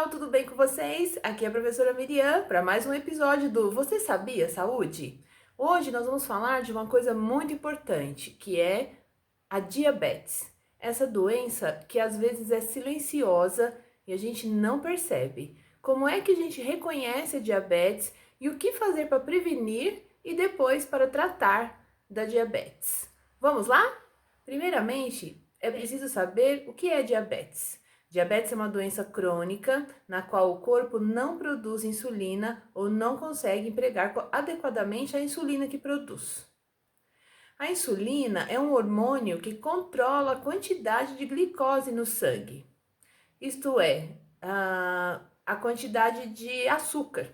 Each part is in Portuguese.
pessoal, tudo bem com vocês? Aqui é a professora Miriam para mais um episódio do Você Sabia Saúde? Hoje nós vamos falar de uma coisa muito importante, que é a diabetes. Essa doença que às vezes é silenciosa e a gente não percebe. Como é que a gente reconhece a diabetes e o que fazer para prevenir e depois para tratar da diabetes? Vamos lá? Primeiramente, é preciso saber o que é diabetes. Diabetes é uma doença crônica na qual o corpo não produz insulina ou não consegue empregar adequadamente a insulina que produz. A insulina é um hormônio que controla a quantidade de glicose no sangue, isto é, a quantidade de açúcar.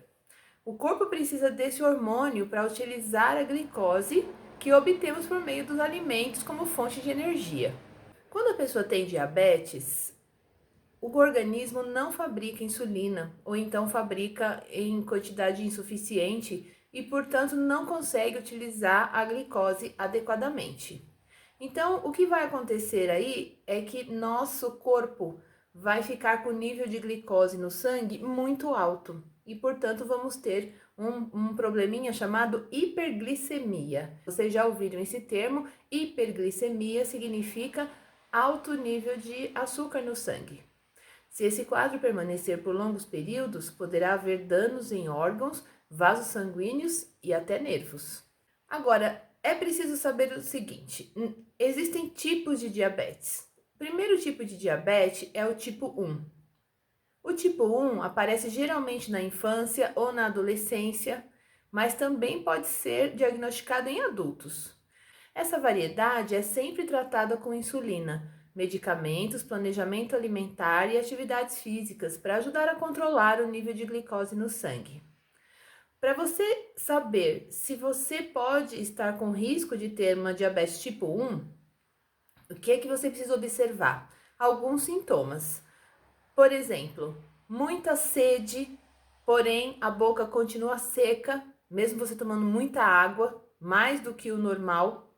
O corpo precisa desse hormônio para utilizar a glicose que obtemos por meio dos alimentos como fonte de energia. Quando a pessoa tem diabetes, o organismo não fabrica insulina, ou então fabrica em quantidade insuficiente e, portanto, não consegue utilizar a glicose adequadamente. Então, o que vai acontecer aí é que nosso corpo vai ficar com o nível de glicose no sangue muito alto e, portanto, vamos ter um probleminha chamado hiperglicemia. Vocês já ouviram esse termo? Hiperglicemia significa alto nível de açúcar no sangue. Se esse quadro permanecer por longos períodos, poderá haver danos em órgãos, vasos sanguíneos e até nervos. Agora, é preciso saber o seguinte: existem tipos de diabetes. O primeiro tipo de diabetes é o tipo 1. O tipo 1 aparece geralmente na infância ou na adolescência, mas também pode ser diagnosticado em adultos. Essa variedade é sempre tratada com insulina, medicamentos, planejamento alimentar e atividades físicas para ajudar a controlar o nível de glicose no sangue. Para você saber se você pode estar com risco de ter uma diabetes tipo 1, o que é que você precisa observar? Alguns sintomas. Por exemplo, muita sede, porém a boca continua seca, mesmo você tomando muita água, mais do que o normal.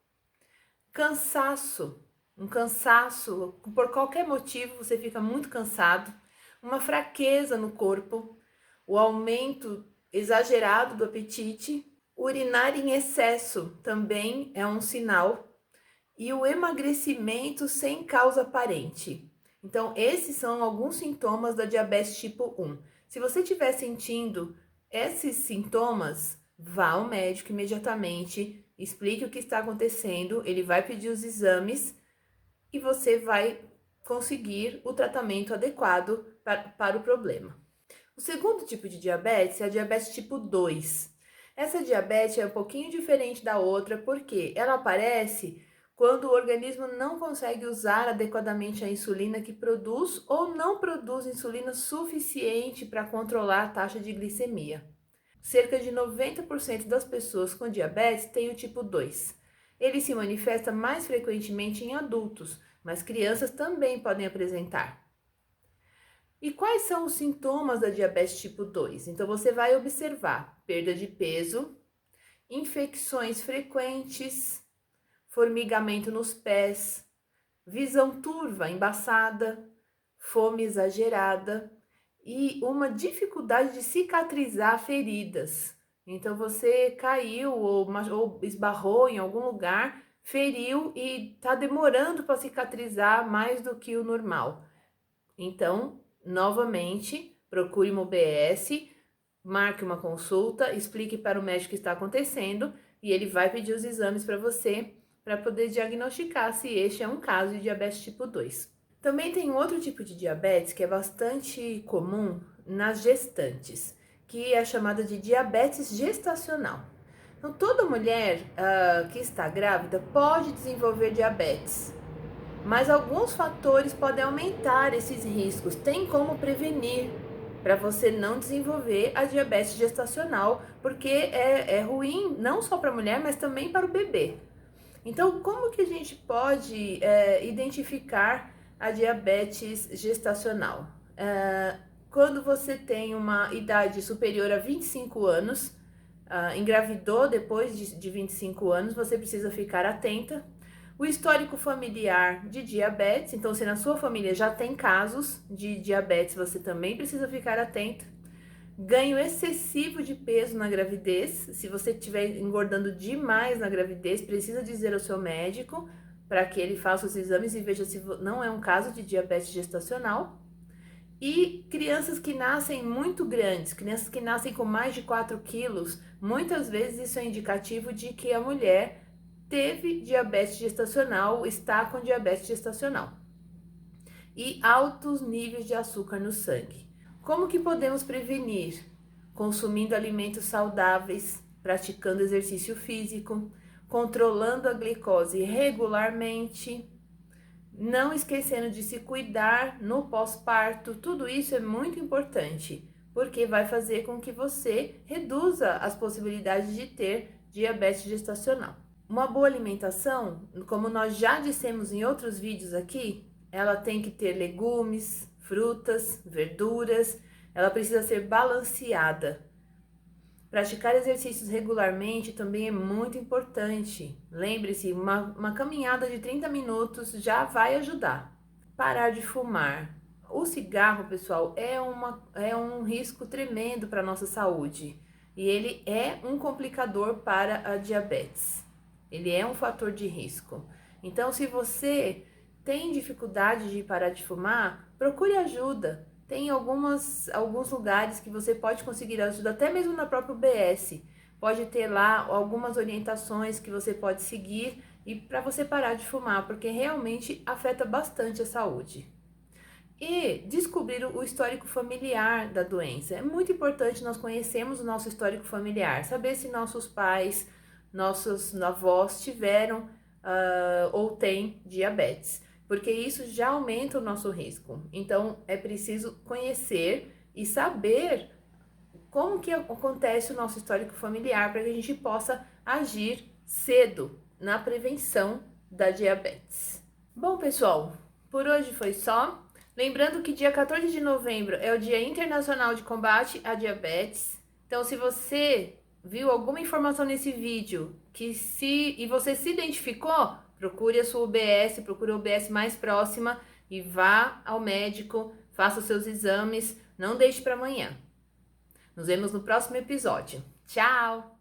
Cansaço, um cansaço, por qualquer motivo você fica muito cansado, uma fraqueza no corpo, o aumento exagerado do apetite, urinar em excesso também é um sinal, e o emagrecimento sem causa aparente. Então, esses são alguns sintomas da diabetes tipo 1. Se você estiver sentindo esses sintomas, vá ao médico imediatamente, explique o que está acontecendo, ele vai pedir os exames e você vai conseguir o tratamento adequado para o problema. O segundo tipo de diabetes é a diabetes tipo 2. Essa diabetes é um pouquinho diferente da outra porque ela aparece quando o organismo não consegue usar adequadamente a insulina que produz ou não produz insulina suficiente para controlar a taxa de glicemia. Cerca de 90% das pessoas com diabetes têm o tipo 2. Ele se manifesta mais frequentemente em adultos, mas crianças também podem apresentar. E quais são os sintomas da diabetes tipo 2? Então você vai observar perda de peso, infecções frequentes, formigamento nos pés, visão turva, embaçada, fome exagerada e uma dificuldade de cicatrizar feridas. Então você caiu ou esbarrou em algum lugar, feriu e está demorando para cicatrizar mais do que o normal. Então, novamente, procure uma UBS, marque uma consulta, explique para o médico o que está acontecendo e ele vai pedir os exames para você para poder diagnosticar se este é um caso de diabetes tipo 2. Também tem outro tipo de diabetes que é bastante comum nas gestantes, que é chamada de diabetes gestacional. Então, toda mulher que está grávida pode desenvolver diabetes, mas alguns fatores podem aumentar esses riscos. Tem como prevenir para você não desenvolver a diabetes gestacional, porque é ruim não só para a mulher, mas também para o bebê. Então, como que a gente pode identificar a diabetes gestacional? Quando você tem uma idade superior a 25 anos, engravidou depois de 25 anos, você precisa ficar atenta, O histórico familiar de diabetes, então se na sua família já tem casos de diabetes, você também precisa ficar atento. Ganho excessivo de peso na gravidez, se você estiver engordando demais na gravidez, precisa dizer ao seu médico para que ele faça os exames e veja se não é um caso de diabetes gestacional. E crianças que nascem muito grandes, crianças que nascem com mais de 4 quilos, muitas vezes isso é indicativo de que a mulher teve diabetes gestacional, está com diabetes gestacional. E altos níveis de açúcar no sangue. Como que podemos prevenir? Consumindo alimentos saudáveis, praticando exercício físico, controlando a glicose regularmente, não esquecendo de se cuidar no pós-parto. Tudo isso é muito importante, porque vai fazer com que você reduza as possibilidades de ter diabetes gestacional. Uma boa alimentação, como nós já dissemos em outros vídeos aqui, ela tem que ter legumes, frutas, verduras, ela precisa ser balanceada. Praticar exercícios regularmente também é muito importante. Lembre-se, uma caminhada de 30 minutos já vai ajudar. Parar de fumar. O cigarro, pessoal, é um risco tremendo para a nossa saúde. E ele é um complicador para a diabetes. Ele é um fator de risco. Então, se você tem dificuldade de parar de fumar, procure ajuda. Tem alguns lugares que você pode conseguir ajuda, até mesmo na própria UBS. Pode ter lá algumas orientações que você pode seguir e para você parar de fumar, porque realmente afeta bastante a saúde. E descobrir o histórico familiar da doença. É muito importante nós conhecermos o nosso histórico familiar, saber se nossos pais, nossos avós tiveram ou têm diabetes, porque isso já aumenta o nosso risco. Então, é preciso conhecer e saber como que acontece o nosso histórico familiar para que a gente possa agir cedo na prevenção da diabetes. Bom, pessoal, por hoje foi só. Lembrando que dia 14 de novembro é o Dia Internacional de Combate à Diabetes. Então, se você viu alguma informação nesse vídeo e você se identificou, procure a sua UBS, procure a UBS mais próxima e vá ao médico, faça os seus exames, não deixe para amanhã. Nos vemos no próximo episódio. Tchau!